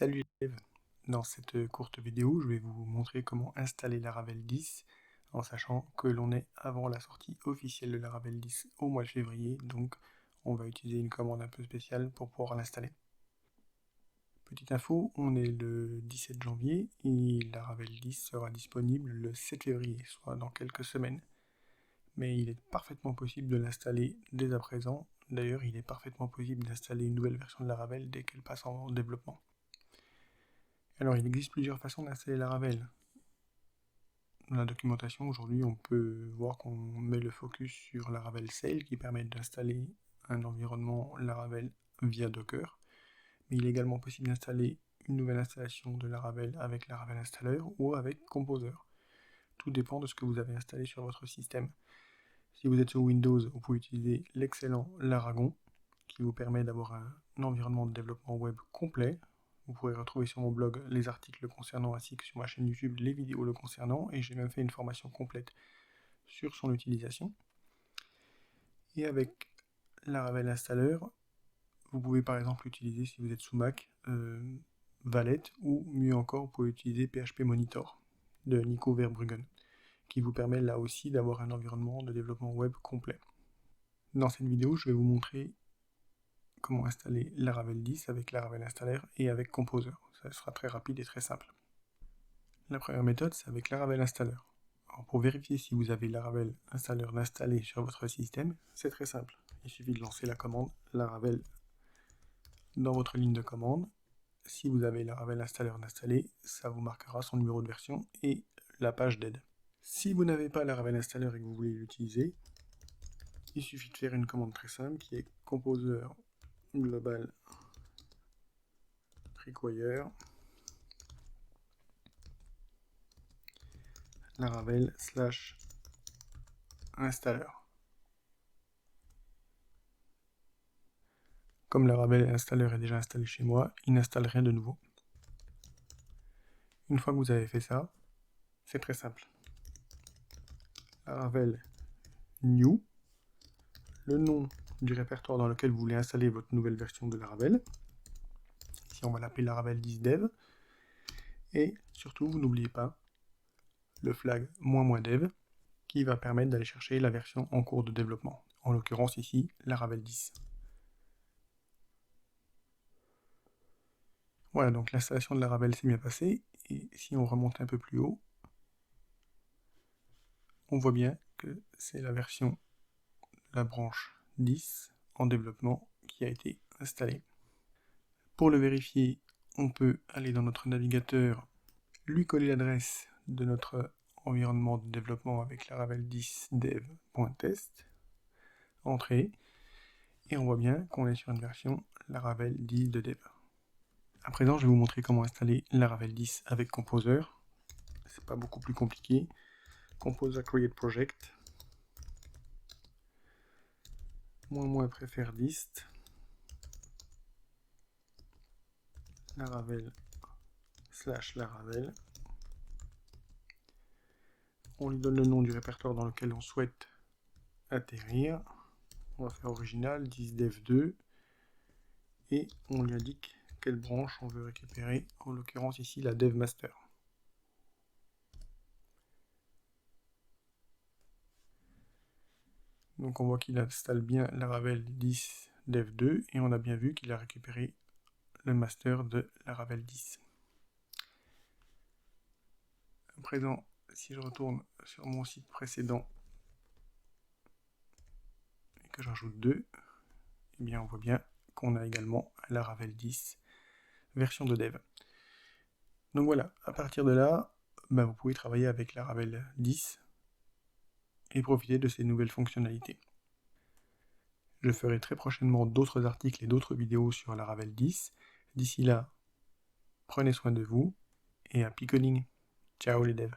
Salut les élèves! Dans cette courte vidéo, je vais vous montrer comment installer Laravel 10 en sachant que l'on est avant la sortie officielle de Laravel 10 au mois de février, donc on va utiliser une commande un peu spéciale pour pouvoir l'installer. Petite info, on est le 17 janvier et Laravel 10 sera disponible le 7 février, soit dans quelques semaines. Mais il est parfaitement possible de l'installer dès à présent. D'ailleurs, il est parfaitement possible d'installer une nouvelle version de Laravel dès qu'elle passe en développement. Alors, il existe plusieurs façons d'installer Laravel. Dans la documentation, aujourd'hui, on peut voir qu'on met le focus sur Laravel Sail, qui permet d'installer un environnement Laravel via Docker. Mais il est également possible d'installer une nouvelle installation de Laravel avec Laravel Installer ou avec Composer. Tout dépend de ce que vous avez installé sur votre système. Si vous êtes sur Windows, vous pouvez utiliser l'excellent Laragon, qui vous permet d'avoir un environnement de développement web complet. Vous pourrez retrouver sur mon blog les articles le concernant ainsi que sur ma chaîne YouTube les vidéos le concernant, et j'ai même fait une formation complète sur son utilisation. Et avec Laravel Installer, vous pouvez par exemple utiliser, si vous êtes sous Mac, Valet, ou mieux encore, vous pouvez utiliser PHP Monitor de Nico Verbruggen, qui vous permet là aussi d'avoir un environnement de développement web complet. Dans cette vidéo, je vais vous montrer comment installer Laravel 10 avec Laravel Installer et avec Composer. Ça sera très rapide et très simple. La première méthode, c'est avec Laravel Installer. Alors pour vérifier si vous avez Laravel Installer installé sur votre système, c'est très simple. Il suffit de lancer la commande Laravel dans votre ligne de commande. Si vous avez Laravel Installer installé, ça vous marquera son numéro de version et la page d'aide. Si vous n'avez pas Laravel Installer et que vous voulez l'utiliser, il suffit de faire une commande très simple qui est Composer global require Laravel / installer. Comme Laravel Installer est déjà installé chez moi, il n'installe rien de nouveau. Une fois que vous avez fait ça, c'est très simple. Laravel new, le nom du répertoire dans lequel vous voulez installer votre nouvelle version de Laravel. Ici, on va l'appeler Laravel 10 dev. Et surtout, vous n'oubliez pas le flag --dev qui va permettre d'aller chercher la version en cours de développement. En l'occurrence ici, Laravel 10. Voilà, donc l'installation de Laravel s'est bien passée. Et si on remonte un peu plus haut, on voit bien que c'est la version de la branche 10 en développement qui a été installée. Pour le vérifier, on peut aller dans notre navigateur, lui coller l'adresse de notre environnement de développement avec Laravel 10 dev.test, entrer, et on voit bien qu'on est sur une version Laravel 10 de dev. À présent, je vais vous montrer comment installer Laravel 10 avec Composer. C'est pas beaucoup plus compliqué. Composer create project, -préfère dist, Laravel / Laravel. On lui donne le nom du répertoire dans lequel on souhaite atterrir. On va faire original, 10dev2, et on lui indique quelle branche on veut récupérer, en l'occurrence ici la dev master. Donc on voit qu'il installe bien Laravel 10 dev2 et on a bien vu qu'il a récupéré le master de Laravel 10. À présent, si je retourne sur mon site précédent et que j'ajoute 2, eh bien on voit bien qu'on a également un Laravel 10 version de dev. Donc voilà, à partir de là, vous pouvez travailler avec Laravel 10 et profiter de ces nouvelles fonctionnalités. Je ferai très prochainement d'autres articles et d'autres vidéos sur Laravel 10. D'ici là, prenez soin de vous et happy coding. Ciao les devs.